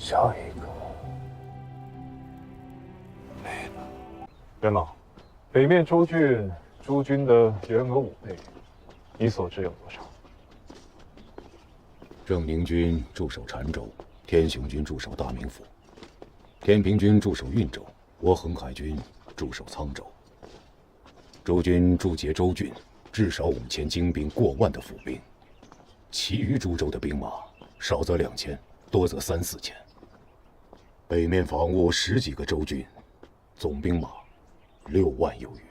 下一个没了。元老，北面州郡诸军的员额5倍，你所知有多少？郑宁军驻守澶州，天雄军驻守大名府，天平军驻守运州，我恒海军驻守沧州。诸军驻节州郡，至少5000精兵，过万的府兵。其余诸州的兵马，少则2000，多则3、4千。北面防务10几个州郡，总兵马6万有余。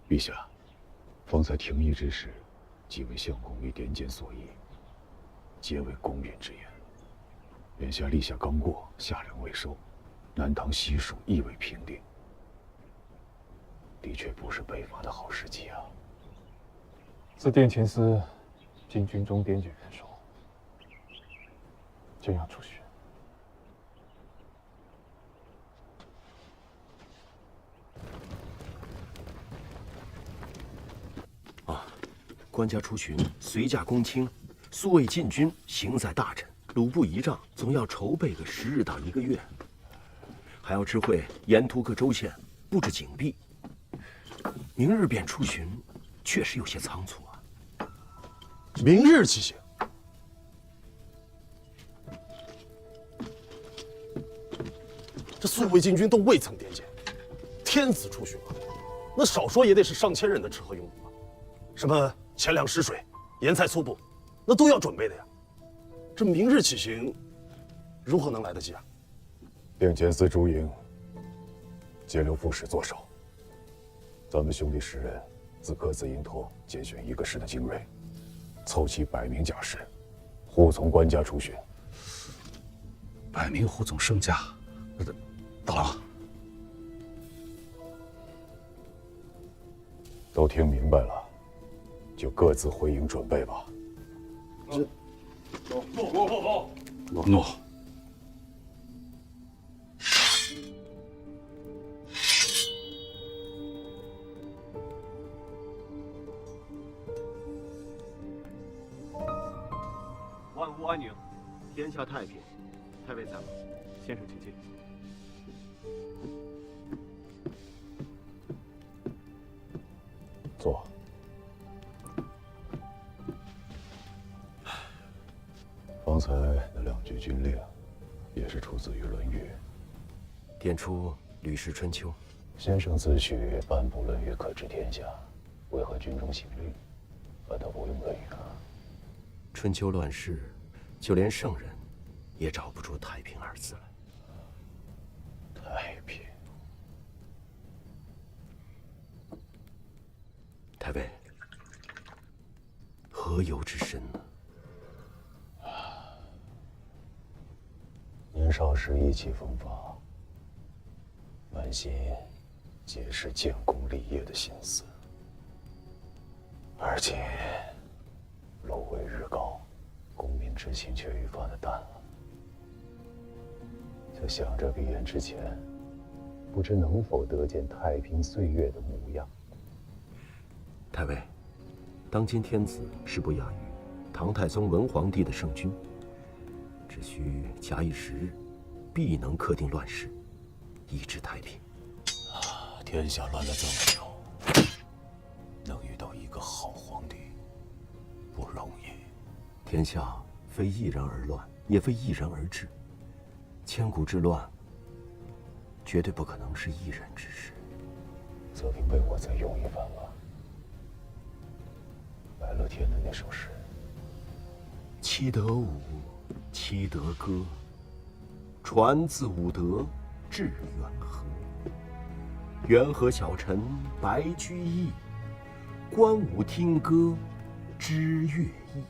陛下，方才廷议之时，几位相公于典检所议，皆为公允之言。眼下立夏刚过，夏粮未收，南唐西蜀亦未平定，的确不是北伐的好时机啊。自殿前司经军中典举人手，就要出巡。官家出巡，随驾公卿，素卫禁军，行在大臣。鲁布仪仗总要筹备个10日到1个月，还要知会沿途各州县，布置警备。明日便出巡，确实有些仓促啊。明日起行。这素卫禁军都未曾点检，天子出巡啊，那少说也得是上千人的吃喝用度啊，什么钱粮食水、盐菜醋布，那都要准备的呀。这明日起行，如何能来得及啊？令前司诸营皆留副使坐守。咱们兄弟10人，自各自营头拣选1个师的精锐，凑齐100名甲士，护从官家出巡。100名护从圣驾，大郎，都听明白了，就各自回营准备吧。诺。万物安宁，天下太平。太尉在吗？先生请进。坐。方才那2句军令，也是出自于《论语》。点出《吕氏春秋》。先生自诩颁布《论语》可治天下，为何军中行令，反倒不用《论语》啊？春秋乱世，就连圣人也找不出太平2字来。太平。太尉，何由之身呢？年少时意气风发，满心皆是建功立业的心思，而今楼为日高，功名之情却愈发的淡了。就想着闭眼之前，不知能否得见太平岁月的模样。太尉，当今天子是不亚于唐太宗文皇帝的圣君，只需假以时日，必能克定乱世，以治太平。天下乱了这么久，能遇到一个好皇帝，不容易。天下非一人而乱，也非一人而治。千古之乱，绝对不可能是一人之事。泽平为我再用一番吧。白乐天的那首诗：七得舞，七得歌，传自武德至远河。元和小臣白居易，观舞听歌知乐意。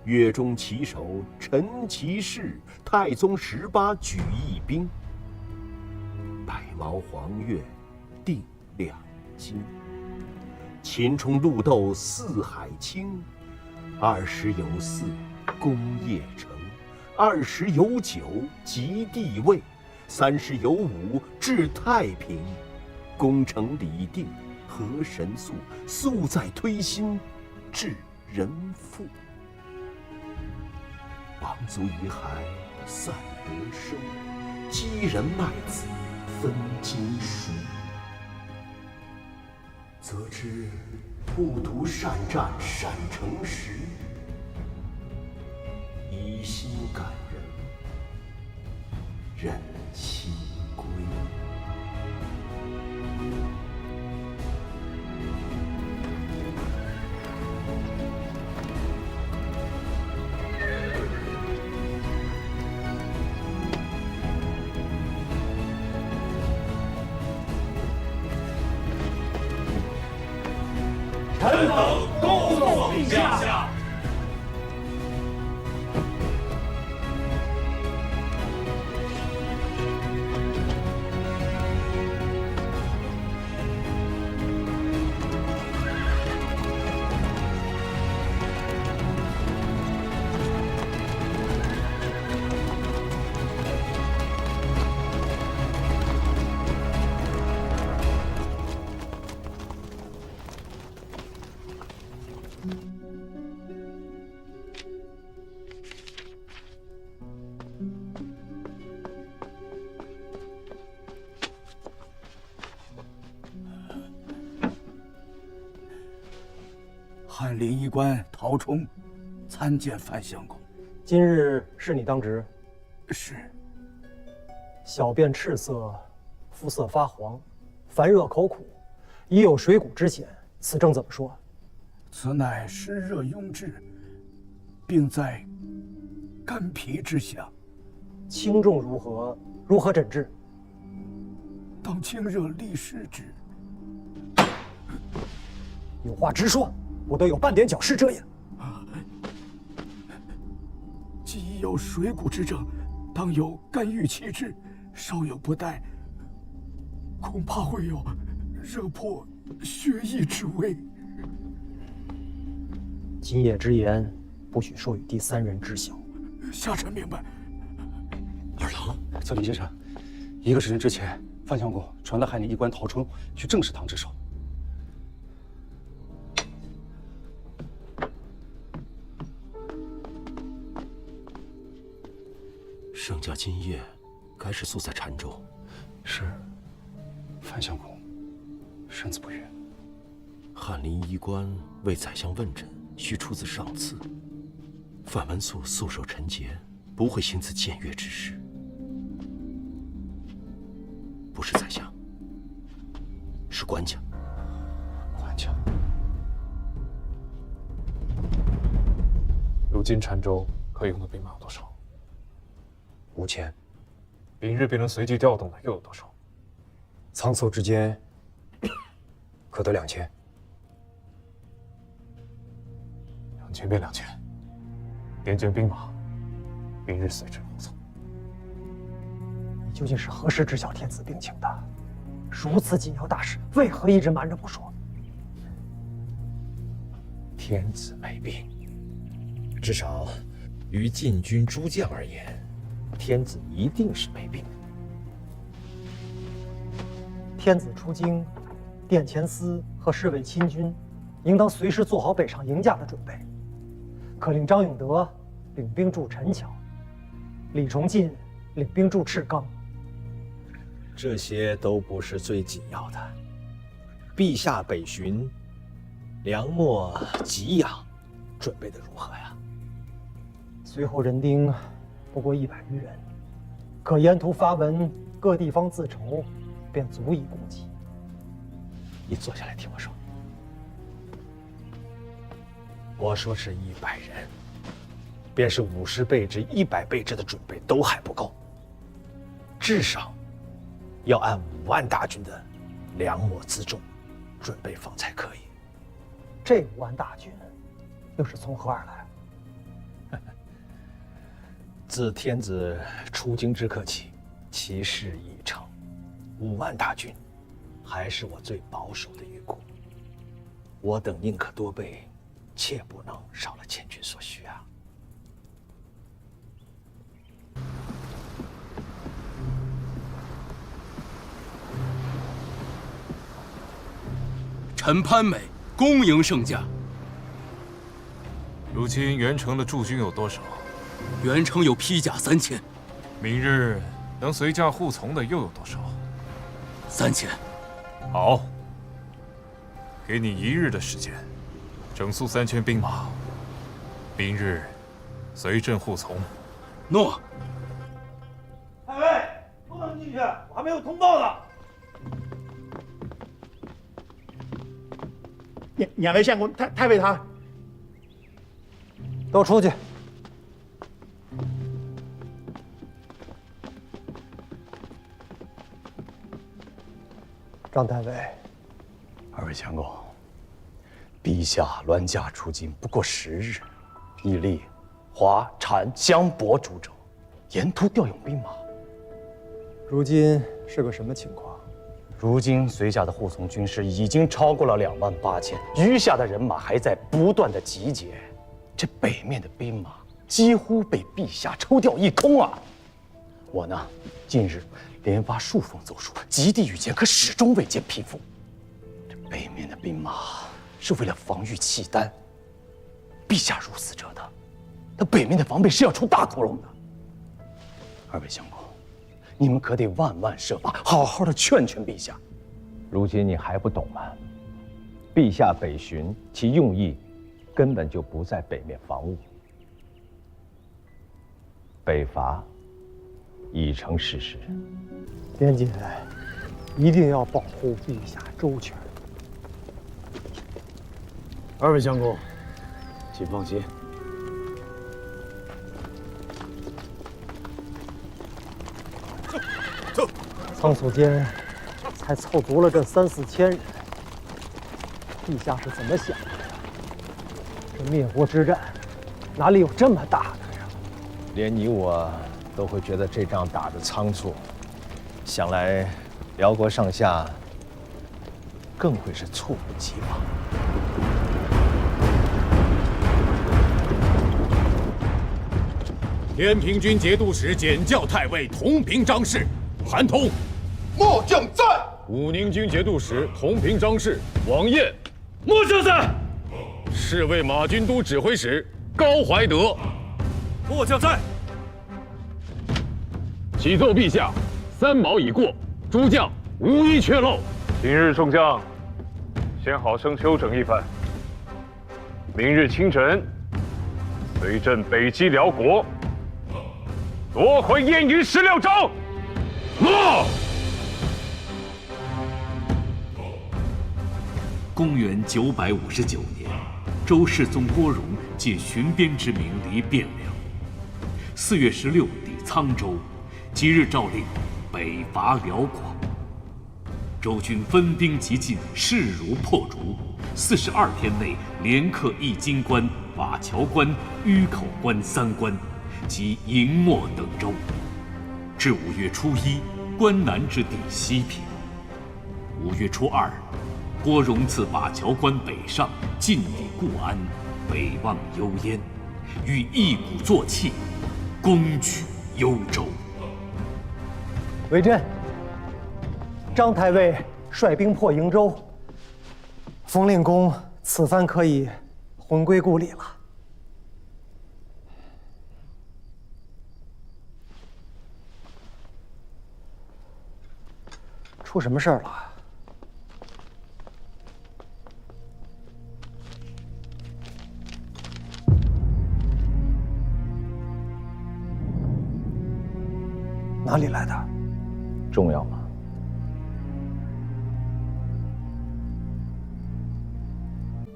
乐中旗手陈其事，太宗18举一兵。白毛黄月定两京，秦冲鹿斗四海清。20有4功业成，20有9即帝位，30有5治太平。功成礼定，和神速，速在推心，治人富。邦足遗骸散德生，积人麦子分金赎。则知不图善战闪诚实，以心感人，忍其归。臣等恭送陛下。翰林医官陶冲参见范相公。今日是你当值。是。小便赤色，肤色发黄，烦热口苦，已有水谷之险。此症怎么说？此乃湿热壅滞，病在肝脾之下。轻重如何？如何诊治？当清热利湿之。有话直说，我都有半点脚势遮掩。既已有水谷之症，当有肝郁气滞，稍有不待，恐怕会有热破血溢之危。今夜之言，不许说与第三人知晓。下臣明白。二郎，小林先生，1个时辰之前，范相公传了翰林医官陶冲去正食堂值守。圣驾今夜该是宿在澶州。是，范相公身子不悦。翰林医官为宰相问诊，需出自上次。范文素素守臣节，不会行此僭越之事。不是宰相，是官家。官家。如今澶州可用的兵马有多少？5000。明日便能随即调动的又有多少？仓促之间，可得2000。2000便2000，点检兵马，明日随之后奏。你究竟是何时知晓天子病情的？如此紧要大事，为何一直瞒着不说？天子没病，至少于禁军诸将而言，天子一定是没病。天子出京，殿前司和侍卫亲军，应当随时做好北上迎驾的准备。可令张永德领兵驻陈桥，李崇进领兵驻赤冈。这些都不是最紧要的。陛下北巡，粮秣给养，准备的如何呀？随后人丁不过100余人，可沿途发文各地方自筹，便足以供给。你坐下来听我说。我说是100人，便是50倍至100倍制的准备都还不够，至少要按5万大军的粮秣辎重准备方才可以。这5万大军又是从何而来？自天子出京之刻起，其事已成，5万大军还是我最保守的预估。我等宁可多备，切不能少了千军所需啊！臣潘美恭迎圣驾。如今元城的驻军有多少？元城有披甲3000，明日能随驾护从的又有多少？3000。好，给你1日的时间，整肃3000兵马，明日随朕护从。诺。太尉，不能进去，我还没有通报呢。两位相公，太尉他都出去。张太尉，二位相公，陛下銮驾出京不过10日，已历华、禅、湘、博诸州，沿途调用兵马。如今是个什么情况？如今随驾的护从军士已经超过了28000，余下的人马还在不断的集结。这北面的兵马几乎被陛下抽调一空啊！我呢，近日连发数封奏书，极地御前，可始终未见批复。这北面的兵马是为了防御契丹，陛下如此折腾，那北面的防备是要出大窟窿的。二位相公，你们可得万万设法，好好的劝劝陛下。如今你还不懂吗？陛下北巡，其用意根本就不在北面防务，北伐已成事实。边姐一定要保护陛下周全。二位相公，请放心。仓促间才凑足了这3、4千人，陛下是怎么想的呀？这灭国之战哪里有这么大的呀？连你我都会觉得这仗打得仓促，想来辽国上下更会是猝不及防。天平军节度使检校太尉同平章事韩通，末将在。武宁军节度使同平章事王彦，末将在。侍卫马军都指挥使高怀德，末将在。启奏陛下，3卯已过，诸将无一缺漏。今日众将先好生休整一番，明日清晨随朕北击辽国，夺回燕云16州。诺。公元959年，周世宗郭荣借巡边之名离汴梁。4月16抵沧州，即日诏令北伐辽国。周军分兵急进，势如破竹，42天内连克易津关、瓦桥关、峪口关3关，及营漠等州。至5月初1，关南之地西平。5月初2，郭荣自瓦桥关北上，进抵固安，北望幽燕，欲一鼓作气，攻取幽州。为朕，张太尉率兵破瀛州，冯令公此番可以魂归故里了。出什么事儿了？哪里来的？重要吗？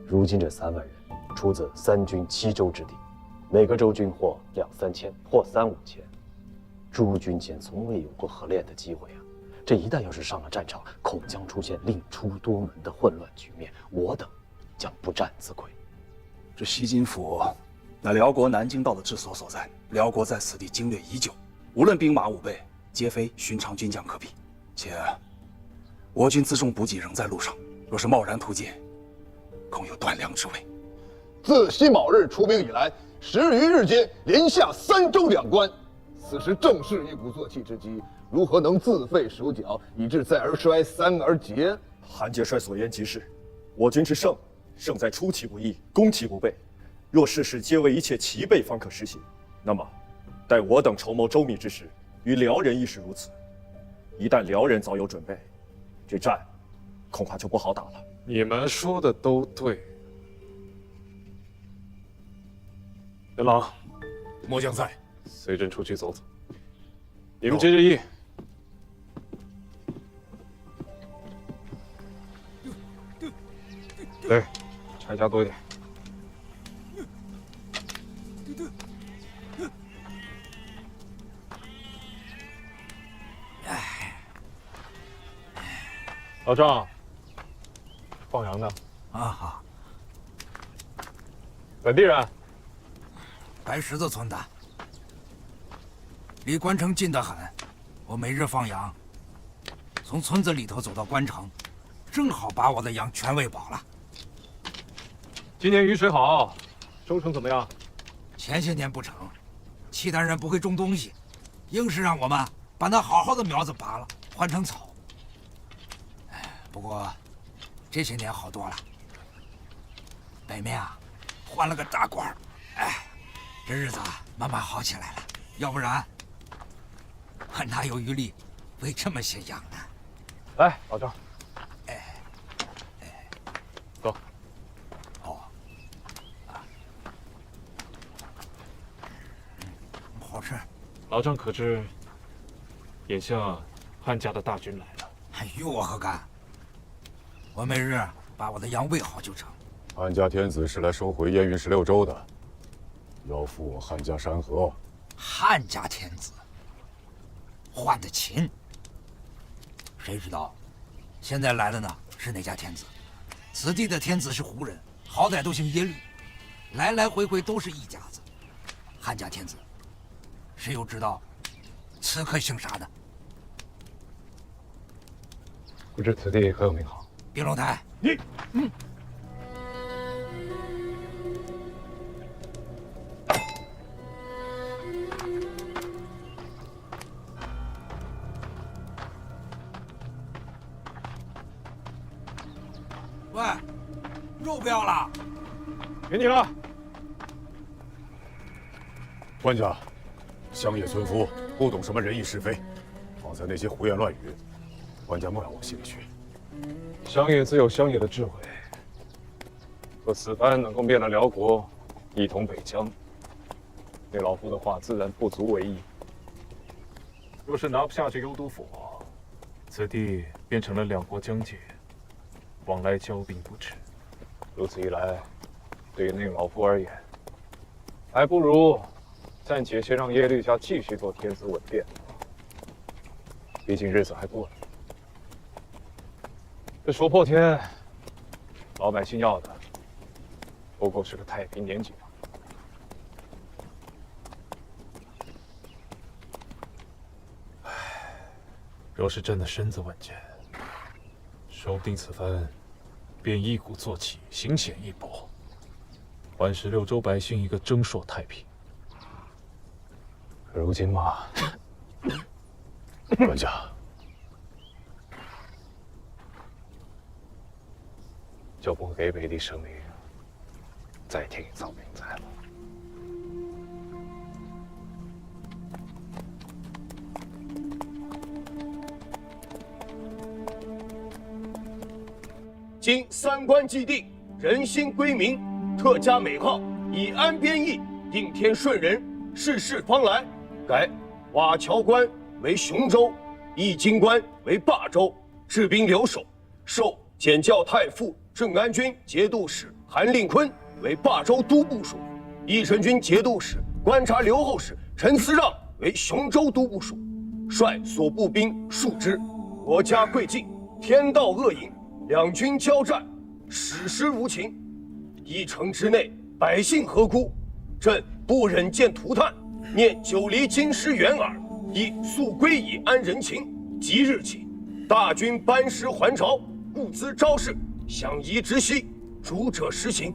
如今这3万人出自3军7州之地，每个州军或2、3千，或3、5千。诸军前从未有过合练的机会啊！这一旦要是上了战场，恐将出现另出多门的混乱局面，我等将不战自愧。这西津府乃辽国南京道的治所所在，辽国在此地经略已久，无论兵马武备，皆非寻常军将可比。且我军辎重补给仍在路上，若是贸然突进，恐有断粮之危。自辛卯日出兵以来，10余日间连下3州2关，此时正是一鼓作气之机，如何能自废手脚，以致再而衰，3而竭？韩节帅所言极是，我军之胜，胜在出其不意，攻其不备。若事事皆为一切齐备方可实行，那么，待我等筹谋周密之时，与辽人亦是如此。一旦辽人早有准备，这战恐怕就不好打了。你们说的都对。元朗，末将在。随朕出去走走。你们接着议。对，柴加多一点。老赵，放羊呢？啊好。本地人？白石子村的，离关城近得很。我每日放羊，从村子里头走到关城，正好把我的羊全喂饱了。今年雨水好，收成怎么样？前些年不成，契丹人不会种东西，硬是让我们把那好好的苗子拔了，换成草。不过这些年好多了，北面啊换了个大官儿，这日子慢慢好起来了。要不然我哪有余力喂这么些羊呢？来，老赵，走。哦，好吃。老张可知，眼下汉家的大军来了？与我何干？我每日把我的羊喂好就成。汉家天子是来收回燕云16州的，要付我汉家山河。汉家天子换的秦，谁知道现在来的呢是哪家天子？此地的天子是胡人，好歹都姓耶律，来来回回都是一家子。汉家天子，谁又知道此刻姓啥呢？不知此地可有名号？兵龙台，你，喂，肉不要了？给你了。官家，乡野村夫不懂什么仁义是非，方才那些胡言乱语，官家莫要往心里去。乡野自有乡野的智慧，若此番能够灭了辽国，一统北疆，那老夫的话自然不足为意。若是拿不下这幽都府，此地变成了两国疆界，往来交兵不止。如此一来，对于那老夫而言，还不如暂且先让耶律家继续做天子稳殿，毕竟日子还不稳。这说破天，老百姓要的不过是个太平年景。唉，若是真的身子稳健，说不定此番便一鼓作气，行险一搏，还16州百姓一个征硕太平。可如今嘛，官家。就不给北地生灵再添一遭病灾了。今三官既定，人心归明，特加美号，以安边邑，应天顺人，世事方来。改瓦桥关为雄州，义京关为霸州，治兵留守，授检校太傅郑安军节度使韩令坤为霸州都部署，义臣军节度使、观察留后使陈思让为雄州都部署，率所部兵数之。国家贵近，天道恶淫，两军交战，史实无情。一城之内，百姓何辜？朕不忍见涂炭，念久离京师远耳，以速归以安人情。即日起，大军班师还朝，物资招式，享宜直息，主者实行。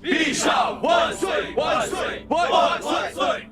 陛下万岁！万岁！万岁！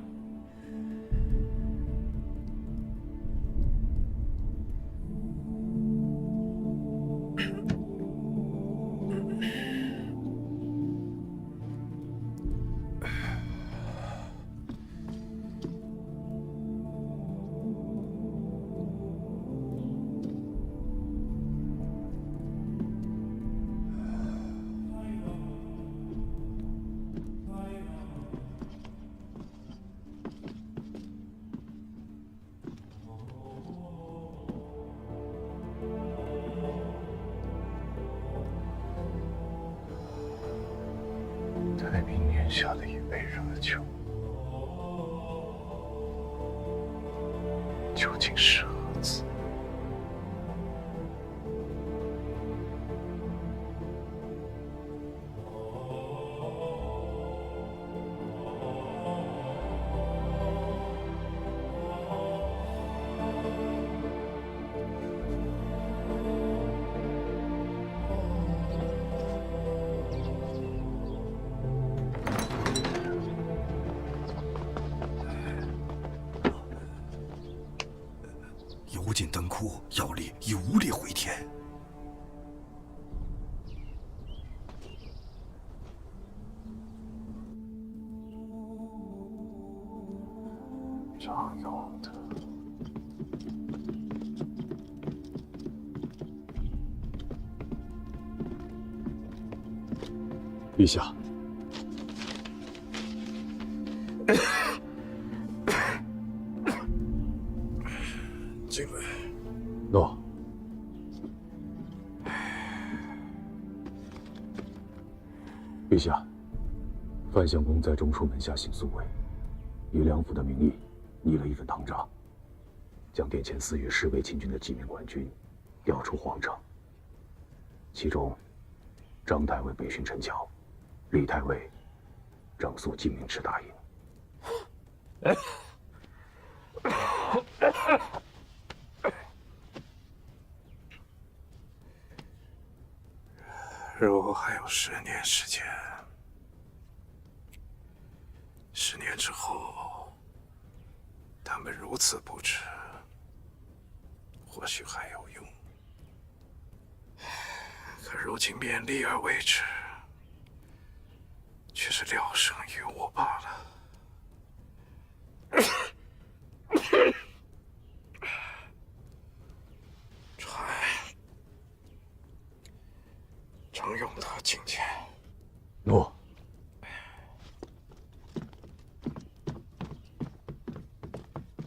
太平年下的一杯热酒，究竟是何字？油尽灯枯，药力已无力回天。张永德，陛下，进来。诺。陛下，范相公在中书门下行宿卫，以梁府的名义拟了一份唐札，将殿前4月侍卫秦军的几名官军调出皇城。其中，张太尉北巡陈桥，李太尉整肃金明池大营。如还有10年时间，10年之后，他们如此布置，或许还有用。可如今勉力而为之，却是聊胜于无罢了。传张永德觐见。诺。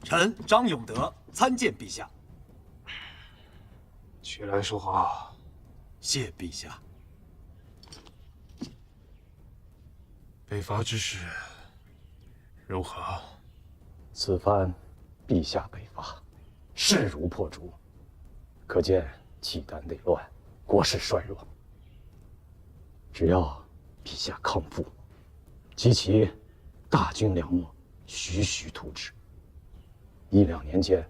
臣张永德参见陛下。起来说话。谢陛下。北伐之事如何？此番陛下北伐，势如破竹，可见契丹内乱，国势衰弱。只要陛下康复，及其大军粮秣徐徐突至，1、2年间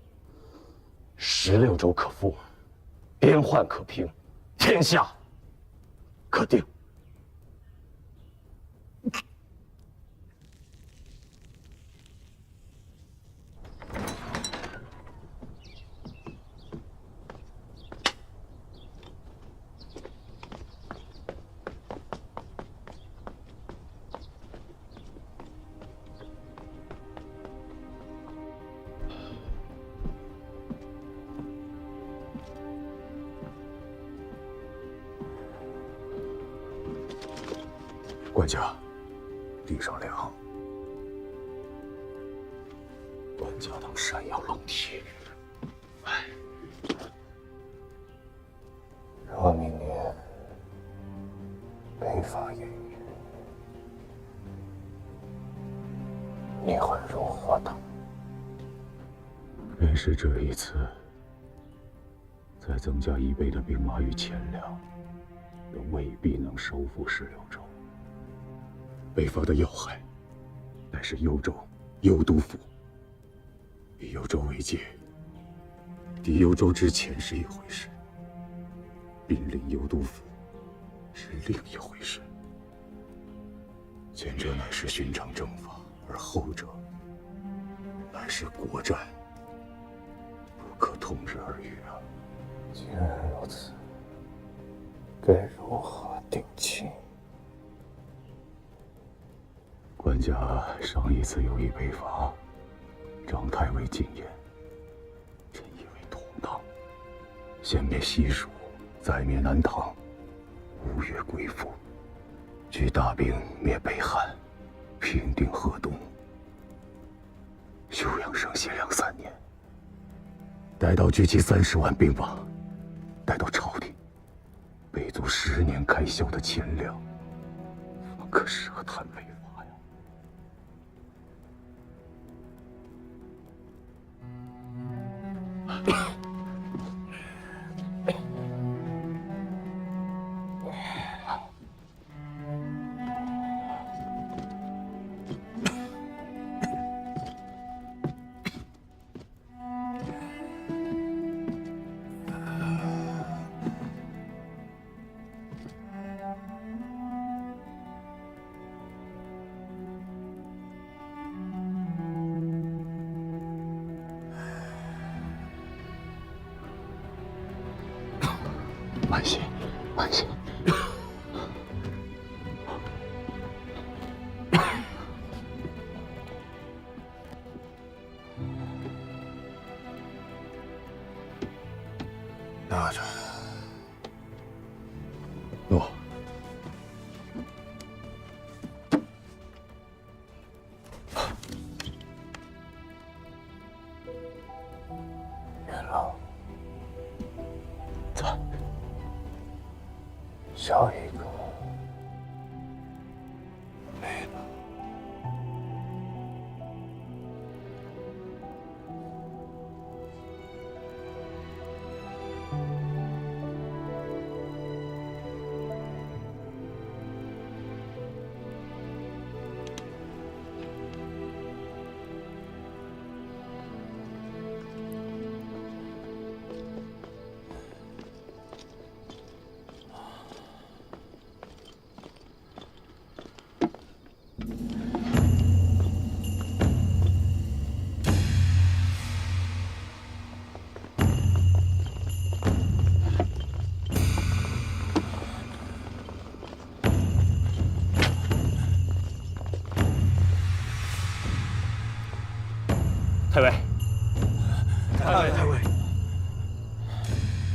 ，16州可复，边患可平，天下可定。官家，地上粮。官家当闪耀龙体。若明年北伐言语，你会如何等？便是这一次，再增加1倍的兵马与钱粮，也未必能收复16州。北伐的要害，乃是幽州、幽都府。以幽州为界，敌幽州之前是一回事，兵临幽都府是另一回事。前者乃是寻常征伐，而后者乃是国战，不可同日而语啊！既然如此，该如何定期？官家上一次有意北伐，张太尉进言，朕以为妥当。先灭西蜀，再灭南唐，5月归附，举大兵灭北汉，平定河东，休养生息2、3年。待到聚集30万兵马，待到朝廷备足10年开销的钱粮，方可是何谈违法呀？安心，安心。拿着。诺。元老，在。下一个没了。太尉，太尉，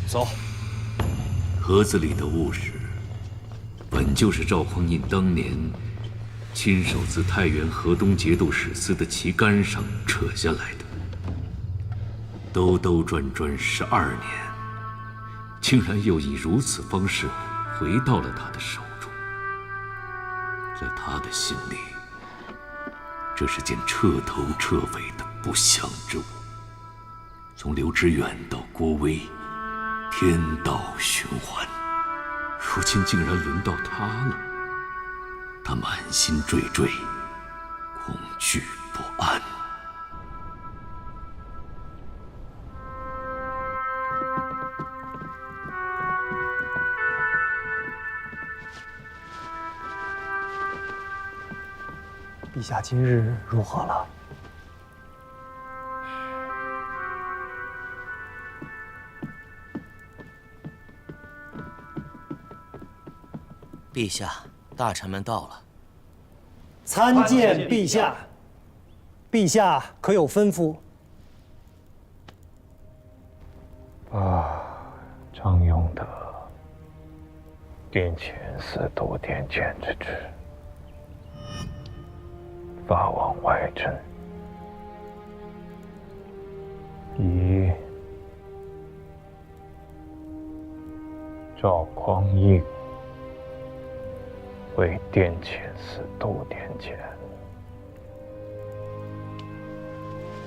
走。盒子里的物事，本就是赵匡胤当年亲手自太原河东节度使司的旗杆上扯下来的。兜兜转转12年，竟然又以如此方式回到了他的手中。在他的心里，这是件彻头彻尾的不祥之物。从刘知远到郭威，天道循环，如今竟然轮到他了。他满心惴惴，恐惧不安。陛下今日如何了？陛下，大臣们到了。参见陛下。陛下可有吩咐？把张永德殿前4度殿前之职发往外镇，以赵匡胤为殿前4度殿前。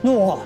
诺。